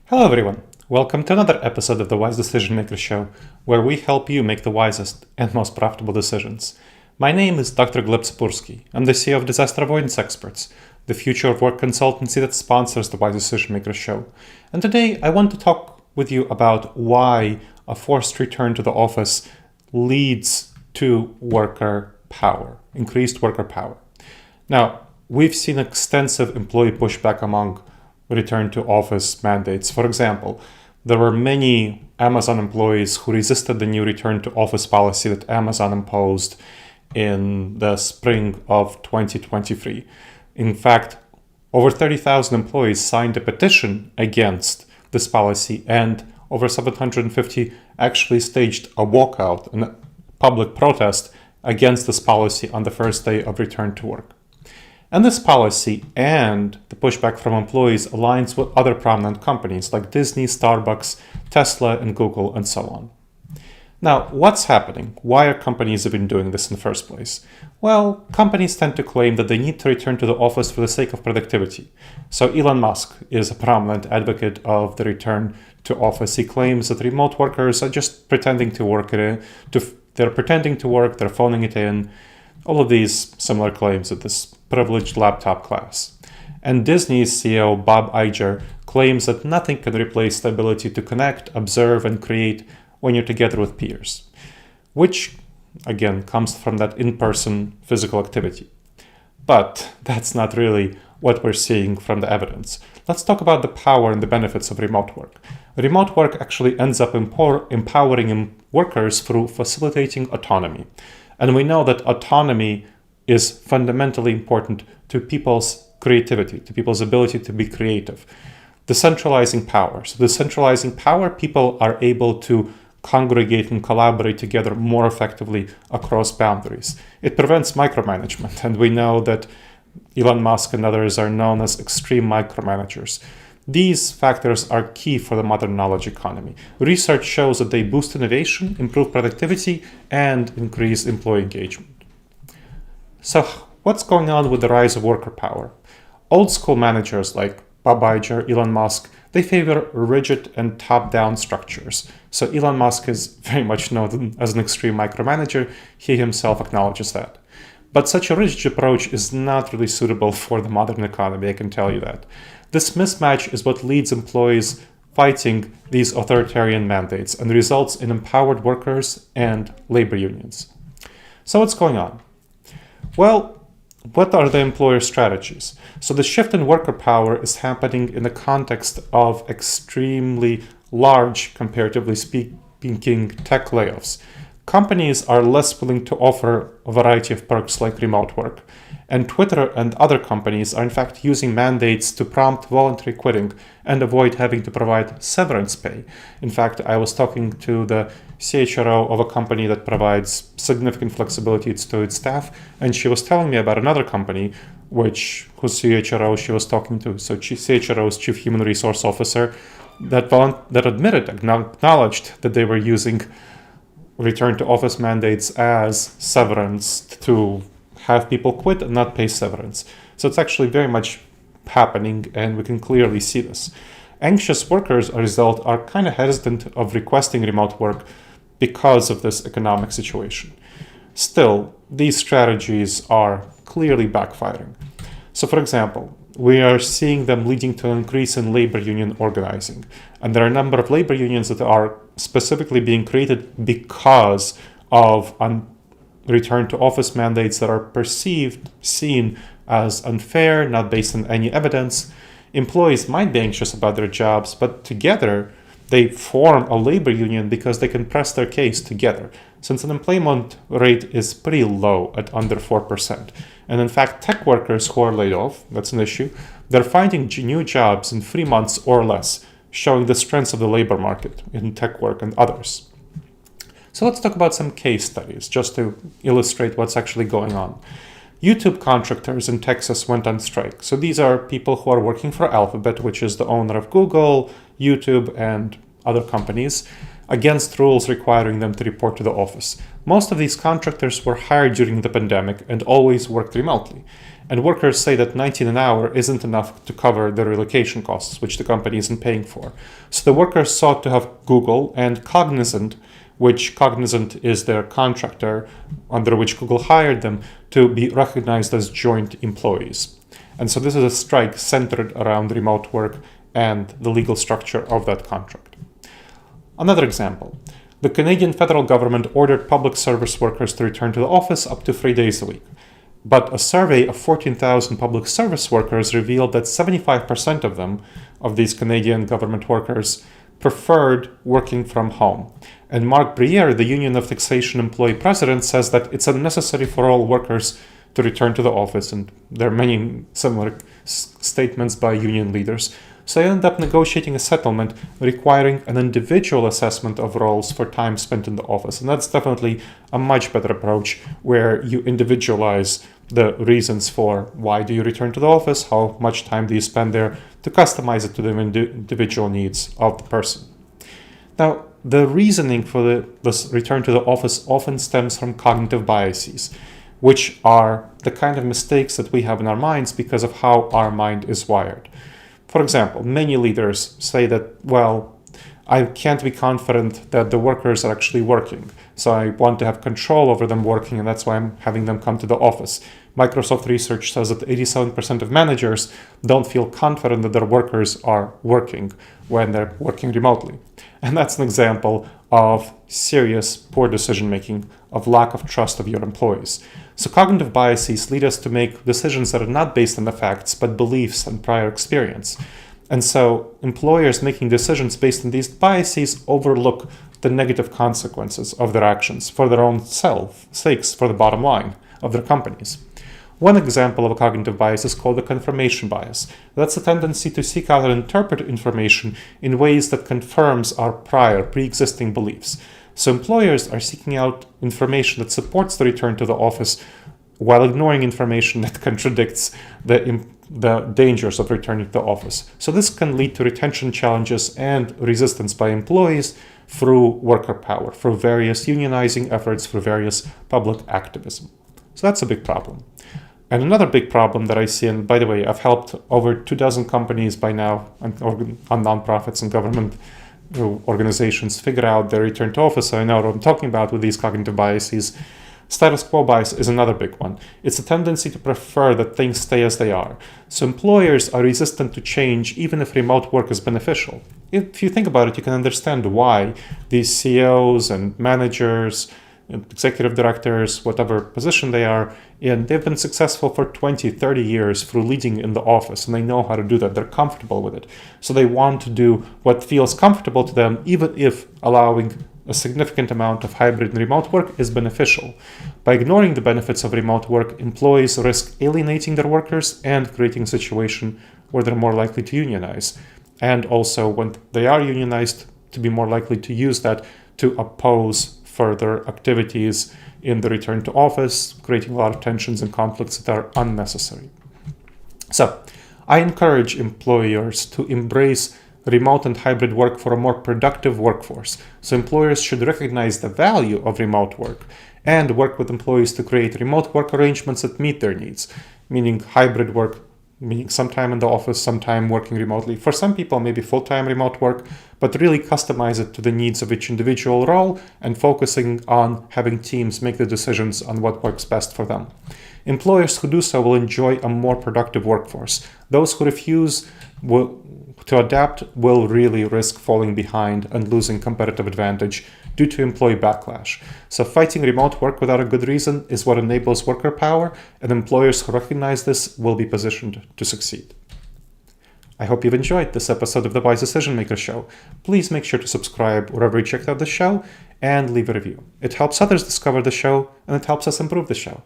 Hello everyone, welcome to another episode of the Wise Decision Maker Show, where we help you make the wisest and most profitable decisions. My name is Dr. Gleb Tsipursky. I'm the CEO of Disaster Avoidance Experts, the future of work consultancy that sponsors the Wise Decision Maker Show. And today I want to talk with you about why a forced return to the office leads to worker power, increased worker power. Now, we've seen extensive employee pushback among return to office mandates. For example, there were many Amazon employees who resisted the new return to office policy that Amazon imposed in the spring of 2023. In fact, over 30,000 employees signed a petition against this policy, and over 750 actually staged a walkout and a public protest against this policy on the first day of return to work. And this policy and the pushback from employees aligns with other prominent companies like Disney, Starbucks, Tesla, and Google, and so on. Now, what's happening? Why are companies even doing this in the first place? Well, companies tend to claim that they need to return to the office for the sake of productivity. So Elon Musk is a prominent advocate of the return to office. He claims that remote workers are just pretending to work. They're pretending to work, they're phoning it in. All of these similar claims at this privileged laptop class. And Disney's CEO Bob Iger claims that nothing can replace the ability to connect, observe, and create when you're together with peers, which again comes from that in-person physical activity. But that's not really what we're seeing from the evidence. Let's talk about the power and the benefits of remote work. Remote work actually ends up empowering workers through facilitating autonomy. And we know that autonomy is fundamentally important to people's creativity, to people's ability to be creative. Decentralizing power. So decentralizing power, people are able to congregate and collaborate together more effectively across boundaries. It prevents micromanagement, and we know that Elon Musk and others are known as extreme micromanagers. These factors are key for the modern knowledge economy. Research shows that they boost innovation, improve productivity, and increase employee engagement. So what's going on with the rise of worker power? Old school managers like Bob Iger, Elon Musk, they favor rigid and top-down structures. So Elon Musk is very much known as an extreme micromanager. He himself acknowledges that. But such a rigid approach is not really suitable for the modern economy, I can tell you that. This mismatch is what leads employees fighting these authoritarian mandates and results in empowered workers and labor unions. So what's going on? Well, what are the employer strategies? So the shift in worker power is happening in the context of extremely large, comparatively speaking, tech layoffs. Companies are less willing to offer a variety of perks like remote work. And Twitter and other companies are in fact using mandates to prompt voluntary quitting and avoid having to provide severance pay. In fact, I was talking to the CHRO of a company that provides significant flexibility to its staff, and she was telling me about another company whose CHRO she was talking to. So CHRO's Chief Human Resource Officer that acknowledged that they were using return to office mandates as severance to have people quit and not pay severance. So it's actually very much happening, and we can clearly see this. Anxious workers, as a result, are kind of hesitant of requesting remote work because of this economic situation. Still, these strategies are clearly backfiring. So for example, we are seeing them leading to an increase in labor union organizing. And there are a number of labor unions that are specifically being created because of return to office mandates that are seen as unfair, not based on any evidence. Employees might be anxious about their jobs, but together they form a labor union because they can press their case together, since unemployment rate is pretty low at under 4%. And in fact, tech workers who are laid off, that's an issue, they're finding new jobs in 3 months or less, showing the strengths of the labor market in tech work and others. So let's talk about some case studies just to illustrate what's actually going on. YouTube contractors in Texas went on strike. So these are people who are working for Alphabet, which is the owner of Google, YouTube, and other companies, against rules requiring them to report to the office. Most of these contractors were hired during the pandemic and always worked remotely. and workers say that 19 an hour isn't enough to cover the relocation costs, which the company isn't paying for. So the workers sought to have Google and Cognizant, which Cognizant is their contractor under which Google hired them, to be recognized as joint employees. And so this is a strike centered around remote work and the legal structure of that contract. Another example. The Canadian federal government ordered public service workers to return to the office up to 3 days a week. But a survey of 14,000 public service workers revealed that 75% of them, of these Canadian government workers, preferred working from home. And Marc Briere, the Union of Taxation Employee president, says that it's unnecessary for all workers to return to the office, and there are many similar statements by union leaders. So they end up negotiating a settlement requiring an individual assessment of roles for time spent in the office. And that's definitely a much better approach, where you individualize the reasons for why do you return to the office, how much time do you spend there, to customize it to the individual needs of the person. Now, the reasoning for this return to the office often stems from cognitive biases, which are the kind of mistakes that we have in our minds because of how our mind is wired. For example, many leaders say that, well, I can't be confident that the workers are actually working, so I want to have control over them working, and that's why I'm having them come to the office. Microsoft research says that 87% of managers don't feel confident that their workers are working when they're working remotely. And that's an example of serious poor decision-making, of lack of trust of your employees. So cognitive biases lead us to make decisions that are not based on the facts, but beliefs and prior experience. And so employers making decisions based on these biases overlook the negative consequences of their actions for their own sakes, for the bottom line of their companies. One example of a cognitive bias is called the confirmation bias. That's a tendency to seek out and interpret information in ways that confirms our prior, pre-existing beliefs. So employers are seeking out information that supports the return to the office while ignoring information that contradicts the dangers of returning to the office. So this can lead to retention challenges and resistance by employees through worker power, through various unionizing efforts, through various public activism. So that's a big problem. And another big problem that I see, and by the way, I've helped over 24 companies by now on nonprofits and government organizations figure out their return to office, so I know what I'm talking about with these cognitive biases. Status quo bias is another big one. It's a tendency to prefer that things stay as they are. So employers are resistant to change even if remote work is beneficial. If you think about it, you can understand why these CEOs and managers, executive directors, whatever position they are in, they've been successful for 20, 30 years through leading in the office, and they know how to do that. They're comfortable with it. So they want to do what feels comfortable to them, even if allowing a significant amount of hybrid and remote work is beneficial. By ignoring the benefits of remote work, employees risk alienating their workers and creating a situation where they're more likely to unionize. And also, when they are unionized, to be more likely to use that to oppose further activities in the return to office, creating a lot of tensions and conflicts that are unnecessary. So, I encourage employers to embrace remote and hybrid work for a more productive workforce. So employers should recognize the value of remote work and work with employees to create remote work arrangements that meet their needs, meaning hybrid work, meaning some time in the office, some time working remotely. For some people, maybe full-time remote work, but really customize it to the needs of each individual role and focusing on having teams make the decisions on what works best for them. Employers who do so will enjoy a more productive workforce. Those who refuse to adapt will really risk falling behind and losing competitive advantage due to employee backlash. So fighting remote work without a good reason is what enables worker power, and employers who recognize this will be positioned to succeed. I hope you've enjoyed this episode of the Wise Decision Maker Show. Please make sure to subscribe wherever you checked out the show and leave a review. It helps others discover the show, and it helps us improve the show.